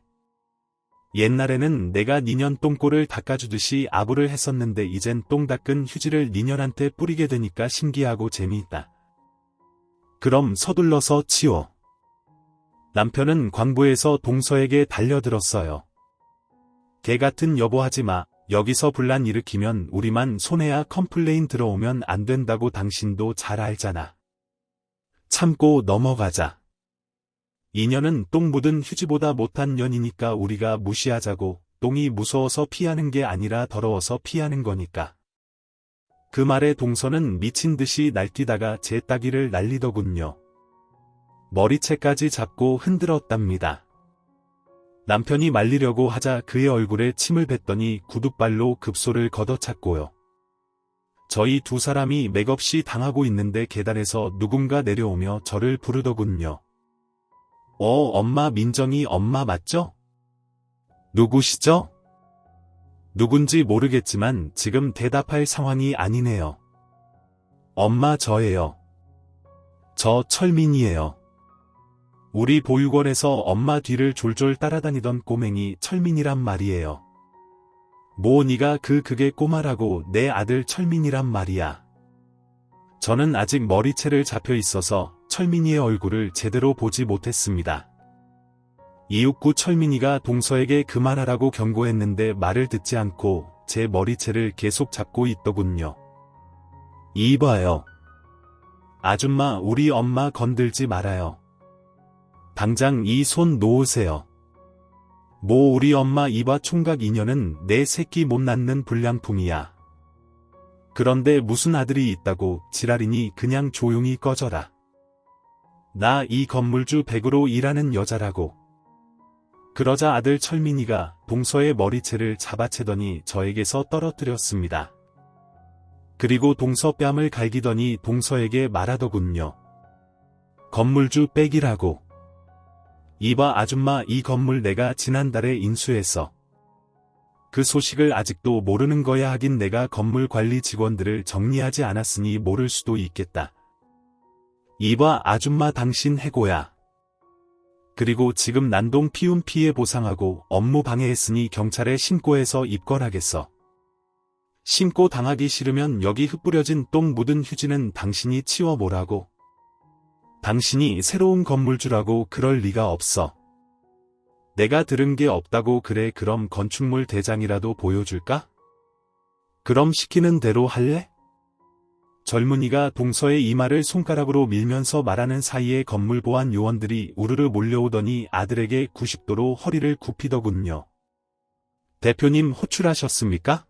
옛날에는 내가 니년 똥꼬를 닦아주듯이 아부를 했었는데 이젠 똥 닦은 휴지를 니년한테 뿌리게 되니까 신기하고 재미있다. 그럼 서둘러서 치워. 남편은 광부에서 동서에게 달려들었어요. 개같은 여보 하지마. 여기서 분란 일으키면 우리만 손해야. 컴플레인 들어오면 안 된다고 당신도 잘 알잖아. 참고 넘어가자. 이년은 똥 묻은 휴지보다 못한 년이니까 우리가 무시하자고. 똥이 무서워서 피하는 게 아니라 더러워서 피하는 거니까. 그 말에 동서는 미친 듯이 날뛰다가 제 따귀를 날리더군요. 머리채까지 잡고 흔들었답니다. 남편이 말리려고 하자 그의 얼굴에 침을 뱉더니 구둣발로 급소를 걷어찼고요. 저희 두 사람이 맥없이 당하고 있는데 계단에서 누군가 내려오며 저를 부르더군요. 엄마 민정이 엄마 맞죠? 누구시죠? 누군지 모르겠지만 지금 대답할 상황이 아니네요. 엄마 저예요. 저 철민이에요. 우리 보육원에서 엄마 뒤를 졸졸 따라다니던 꼬맹이 철민이란 말이에요. 뭐 니가 그게 꼬마라고 내 아들 철민이란 말이야. 저는 아직 머리채를 잡혀 있어서 철민이의 얼굴을 제대로 보지 못했습니다. 이윽고 철민이가 동서에게 그만하라고 경고했는데 말을 듣지 않고 제 머리채를 계속 잡고 있더군요. 이봐요. 아줌마 우리 엄마 건들지 말아요. 당장 이 손 놓으세요. 뭐 우리 엄마 이봐 총각 이년은 내 새끼 못 낳는 불량품이야. 그런데 무슨 아들이 있다고 지랄이니 그냥 조용히 꺼져라. 나 이 건물주 100으로 일하는 여자라고. 그러자 아들 철민이가 동서의 머리채를 잡아채더니 저에게서 떨어뜨렸습니다. 그리고 동서 뺨을 갈기더니 동서에게 말하더군요. 건물주 빽이라고. 이봐 아줌마 이 건물 내가 지난달에 인수했어. 그 소식을 아직도 모르는 거야. 하긴 내가 건물 관리 직원들을 정리하지 않았으니 모를 수도 있겠다. 이봐 아줌마 당신 해고야. 그리고 지금 난동 피움 피해 보상하고 업무 방해했으니 경찰에 신고해서 입건하겠어. 신고 당하기 싫으면 여기 흩뿌려진 똥 묻은 휴지는 당신이 치워보라고. 당신이 새로운 건물주라고 그럴 리가 없어. 내가 들은 게 없다고 그래. 그럼 건축물 대장이라도 보여줄까? 그럼 시키는 대로 할래? 젊은이가 동서의 이마를 손가락으로 밀면서 말하는 사이에 건물 보안 요원들이 우르르 몰려오더니 아들에게 90도로 허리를 굽히더군요. 대표님 호출하셨습니까?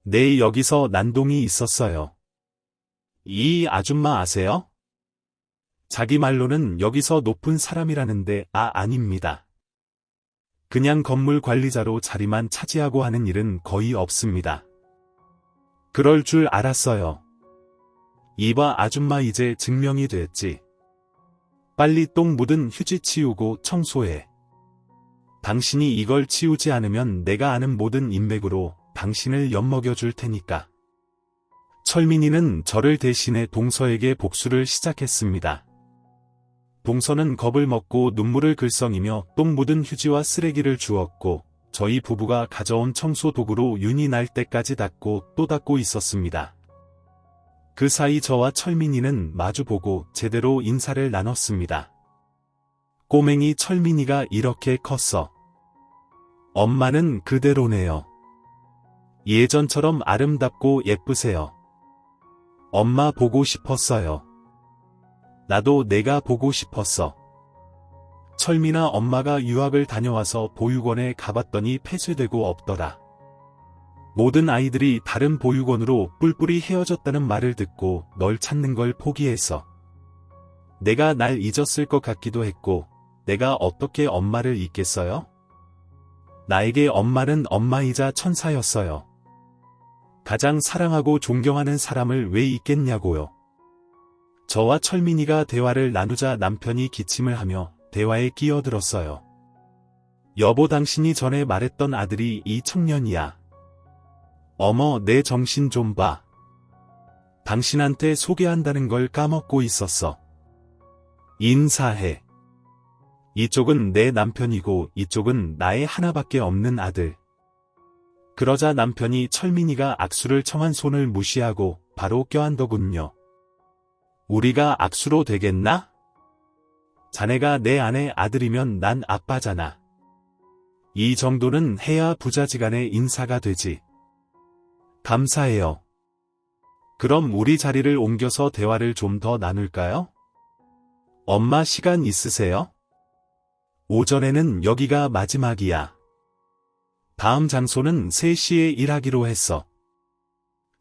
네, 여기서 난동이 있었어요. 이 아줌마 아세요? 자기 말로는 여기서 높은 사람이라는데 아닙니다. 그냥 건물 관리자로 자리만 차지하고 하는 일은 거의 없습니다. 그럴 줄 알았어요. 이봐 아줌마 이제 증명이 됐지. 빨리 똥 묻은 휴지 치우고 청소해. 당신이 이걸 치우지 않으면 내가 아는 모든 인맥으로 당신을 엿먹여 줄 테니까. 철민이는 저를 대신해 동서에게 복수를 시작했습니다. 동서는 겁을 먹고 눈물을 글썽이며 똥 묻은 휴지와 쓰레기를 주었고 저희 부부가 가져온 청소 도구로 윤이 날 때까지 닦고 또 닦고 있었습니다. 그 사이 저와 철민이는 마주보고 제대로 인사를 나눴습니다. 꼬맹이 철민이가 이렇게 컸어. 엄마는 그대로네요. 예전처럼 아름답고 예쁘세요. 엄마 보고 싶었어요. 나도 내가 보고 싶었어. 철민아 엄마가 유학을 다녀와서 보육원에 가봤더니 폐쇄되고 없더라. 모든 아이들이 다른 보육원으로 뿔뿔이 헤어졌다는 말을 듣고 널 찾는 걸 포기했어. 내가 날 잊었을 것 같기도 했고 내가 어떻게 엄마를 잊겠어요? 나에게 엄마는 엄마이자 천사였어요. 가장 사랑하고 존경하는 사람을 왜 잊겠냐고요. 저와 철민이가 대화를 나누자 남편이 기침을 하며 대화에 끼어들었어요. 여보 당신이 전에 말했던 아들이 이 청년이야. 어머 내 정신 좀 봐. 당신한테 소개한다는 걸 까먹고 있었어. 인사해. 이쪽은 내 남편이고 이쪽은 나의 하나밖에 없는 아들. 그러자 남편이 철민이가 악수를 청한 손을 무시하고 바로 껴안더군요. 우리가 악수로 되겠나? 자네가 내 아내 아들이면 난 아빠잖아. 이 정도는 해야 부자지간의 인사가 되지. 감사해요. 그럼 우리 자리를 옮겨서 대화를 좀 더 나눌까요? 엄마 시간 있으세요? 오전에는 여기가 마지막이야. 다음 장소는 3시에 일하기로 했어.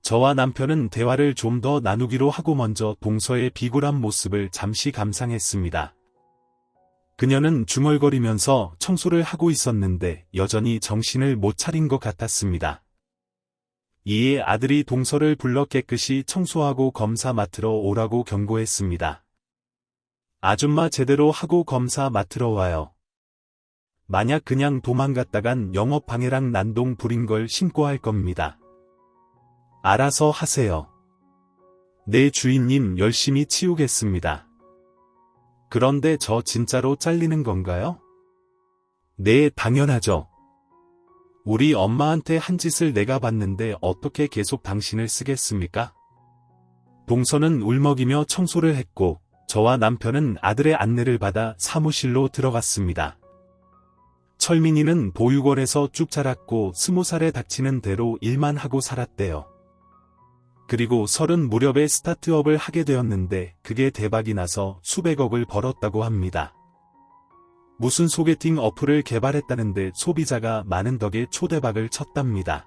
저와 남편은 대화를 좀 더 나누기로 하고 먼저 동서의 비굴한 모습을 잠시 감상했습니다. 그녀는 중얼거리면서 청소를 하고 있었는데 여전히 정신을 못 차린 것 같았습니다. 이에 아들이 동서를 불러 깨끗이 청소하고 검사 맡으러 오라고 경고했습니다. 아줌마 제대로 하고 검사 맡으러 와요. 만약 그냥 도망갔다간 영업방해랑 난동 부린 걸 신고할 겁니다. 알아서 하세요. 네 주인님 열심히 치우겠습니다. 그런데 저 진짜로 잘리는 건가요? 네 당연하죠. 우리 엄마한테 한 짓을 내가 봤는데 어떻게 계속 당신을 쓰겠습니까? 동서는 울먹이며 청소를 했고 저와 남편은 아들의 안내를 받아 사무실로 들어갔습니다. 철민이는 보육원에서 쭉 자랐고 20살에 닥치는 대로 일만 하고 살았대요. 그리고 30 무렵에 스타트업을 하게 되었는데 그게 대박이 나서 수백억을 벌었다고 합니다. 무슨 소개팅 어플을 개발했다는데 소비자가 많은 덕에 초대박을 쳤답니다.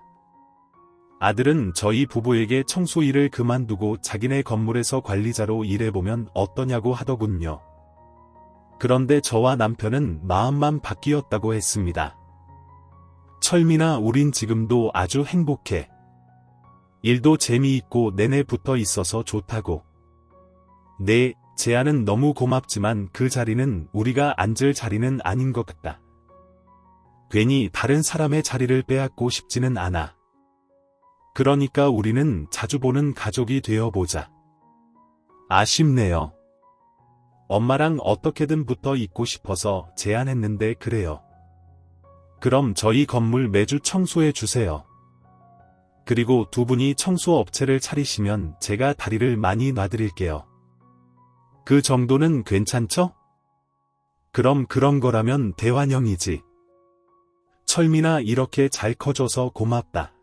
아들은 저희 부부에게 청소 일을 그만두고 자기네 건물에서 관리자로 일해보면 어떠냐고 하더군요. 그런데 저와 남편은 마음만 바뀌었다고 했습니다. 철민아 우린 지금도 아주 행복해. 일도 재미있고 내내 붙어 있어서 좋다고. 네, 제안은 너무 고맙지만 그 자리는 우리가 앉을 자리는 아닌 것 같다. 괜히 다른 사람의 자리를 빼앗고 싶지는 않아. 그러니까 우리는 자주 보는 가족이 되어보자. 아쉽네요. 엄마랑 어떻게든 붙어 있고 싶어서 제안했는데 그래요. 그럼 저희 건물 매주 청소해 주세요. 그리고 두 분이 청소 업체를 차리시면 제가 다리를 많이 놔드릴게요. 그 정도는 괜찮죠? 그럼 그런 거라면 대환영이지. 철민아, 이렇게 잘 커줘서 고맙다.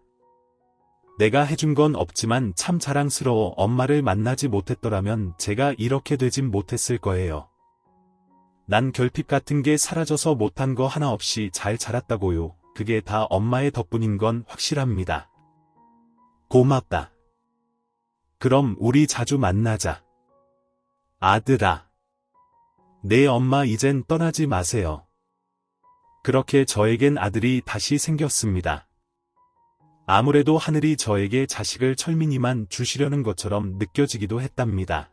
내가 해준 건 없지만 참 자랑스러워. 엄마를 만나지 못했더라면 제가 이렇게 되진 못했을 거예요. 난 결핍 같은 게 사라져서 못한 거 하나 없이 잘 자랐다고요. 그게 다 엄마의 덕분인 건 확실합니다. 고맙다. 그럼 우리 자주 만나자. 아들아. 내 엄마 이젠 떠나지 마세요. 그렇게 저에겐 아들이 다시 생겼습니다. 아무래도 하늘이 저에게 자식을 철민이만 주시려는 것처럼 느껴지기도 했답니다.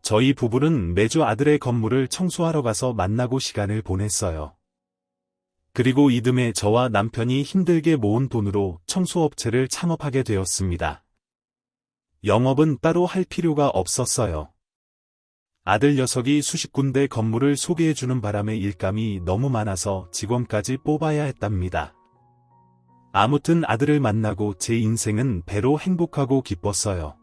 저희 부부는 매주 아들의 건물을 청소하러 가서 만나고 시간을 보냈어요. 그리고 이듬해 저와 남편이 힘들게 모은 돈으로 청소업체를 창업하게 되었습니다. 영업은 따로 할 필요가 없었어요. 아들 녀석이 수십 군데 건물을 소개해주는 바람에 일감이 너무 많아서 직원까지 뽑아야 했답니다. 아무튼 아들을 만나고 제 인생은 배로 행복하고 기뻤어요.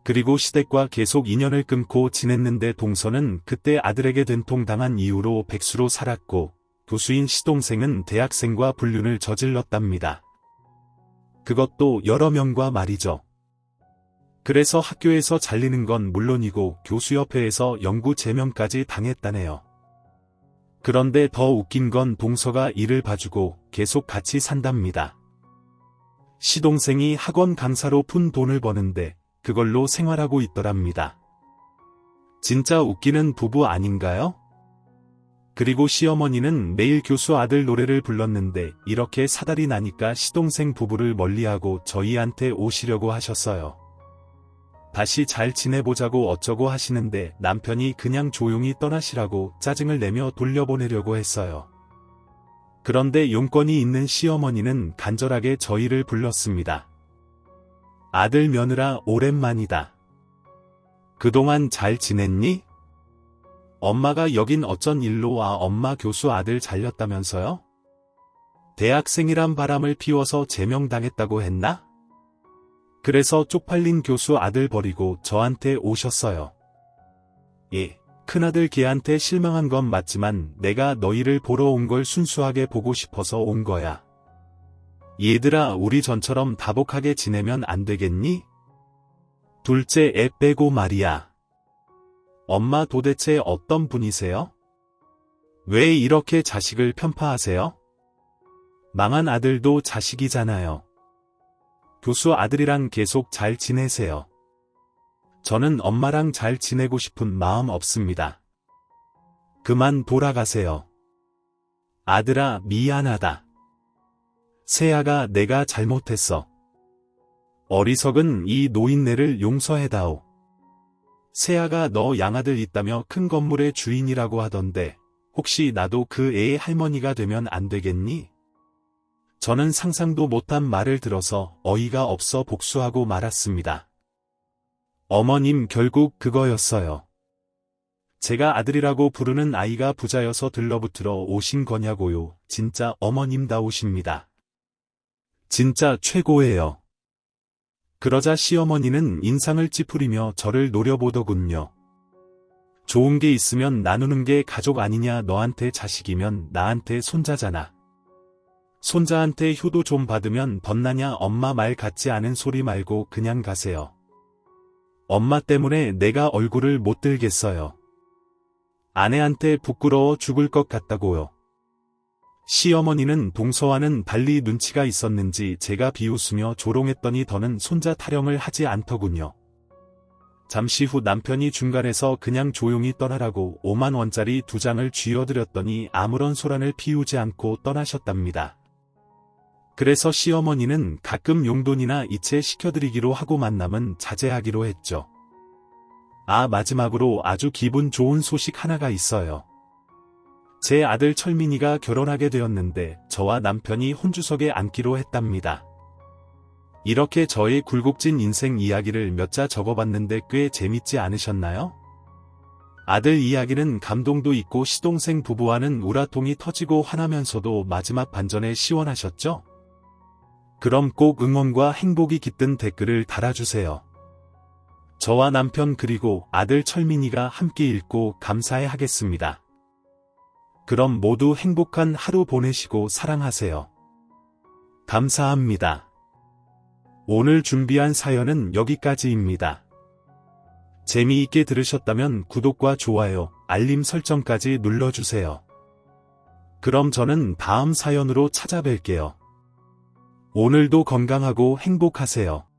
그리고 시댁과 계속 인연을 끊고 지냈는데 동서는 그때 아들에게 된통당한 이후로 백수로 살았고 교수인 시동생은 대학생과 불륜을 저질렀답니다. 그것도 여러 명과 말이죠. 그래서 학교에서 잘리는 건 물론이고 교수협회에서 영구 제명까지 당했다네요. 그런데 더 웃긴 건 동서가 일을 봐주고 계속 같이 산답니다. 시동생이 학원 강사로 푼 돈을 버는데 그걸로 생활하고 있더랍니다. 진짜 웃기는 부부 아닌가요? 그리고 시어머니는 매일 교수 아들 노래를 불렀는데 이렇게 사달이 나니까 시동생 부부를 멀리하고 저희한테 오시려고 하셨어요. 다시 잘 지내보자고 어쩌고 하시는데 남편이 그냥 조용히 떠나시라고 짜증을 내며 돌려보내려고 했어요. 그런데 용건이 있는 시어머니는 간절하게 저희를 불렀습니다. 아들 며느라 오랜만이다. 그동안 잘 지냈니? 엄마가 여긴 어쩐 일로 와? 엄마 교수 아들 잘렸다면서요? 대학생이란 바람을 피워서 제명당했다고 했나? 그래서 쪽팔린 교수 아들 버리고 저한테 오셨어요. 예, 큰아들 걔한테 실망한 건 맞지만 내가 너희를 보러 온 걸 순수하게 보고 싶어서 온 거야. 얘들아, 우리 전처럼 다복하게 지내면 안 되겠니? 둘째 애 빼고 말이야. 엄마 도대체 어떤 분이세요? 왜 이렇게 자식을 편파하세요? 망한 아들도 자식이잖아요. 교수 아들이랑 계속 잘 지내세요. 저는 엄마랑 잘 지내고 싶은 마음 없습니다. 그만 돌아가세요. 아들아, 미안하다. 세아가 내가 잘못했어. 어리석은 이 노인네를 용서해다오. 세아가 너 양아들 있다며 큰 건물의 주인이라고 하던데 혹시 나도 그 애의 할머니가 되면 안 되겠니? 저는 상상도 못한 말을 들어서 어이가 없어 복수하고 말았습니다. 어머님, 결국 그거였어요. 제가 아들이라고 부르는 아이가 부자여서 들러붙으러 오신 거냐고요. 진짜 어머님다우십니다. 진짜 최고예요. 그러자 시어머니는 인상을 찌푸리며 저를 노려보더군요. 좋은 게 있으면 나누는 게 가족 아니냐? 너한테 자식이면 나한테 손자잖아. 손자한테 효도 좀 받으면 벗나냐? 엄마 말 같지 않은 소리 말고 그냥 가세요. 엄마 때문에 내가 얼굴을 못 들겠어요. 아내한테 부끄러워 죽을 것 같다고요. 시어머니는 동서와는 달리 눈치가 있었는지 제가 비웃으며 조롱했더니 더는 손자 타령을 하지 않더군요. 잠시 후 남편이 중간에서 그냥 조용히 떠나라고 5만 원짜리 2장을 쥐어드렸더니 아무런 소란을 피우지 않고 떠나셨답니다. 그래서 시어머니는 가끔 용돈이나 이체 시켜드리기로 하고 만남은 자제하기로 했죠. 마지막으로 아주 기분 좋은 소식 하나가 있어요. 제 아들 철민이가 결혼하게 되었는데 저와 남편이 혼주석에 앉기로 했답니다. 이렇게 저의 굴곡진 인생 이야기를 몇 자 적어봤는데 꽤 재밌지 않으셨나요? 아들 이야기는 감동도 있고 시동생 부부와는 우라통이 터지고 화나면서도 마지막 반전에 시원하셨죠? 그럼 꼭 응원과 행복이 깃든 댓글을 달아주세요. 저와 남편 그리고 아들 철민이가 함께 읽고 감사해 하겠습니다. 그럼 모두 행복한 하루 보내시고 사랑하세요. 감사합니다. 오늘 준비한 사연은 여기까지입니다. 재미있게 들으셨다면 구독과 좋아요, 알림 설정까지 눌러주세요. 그럼 저는 다음 사연으로 찾아뵐게요. 오늘도 건강하고 행복하세요.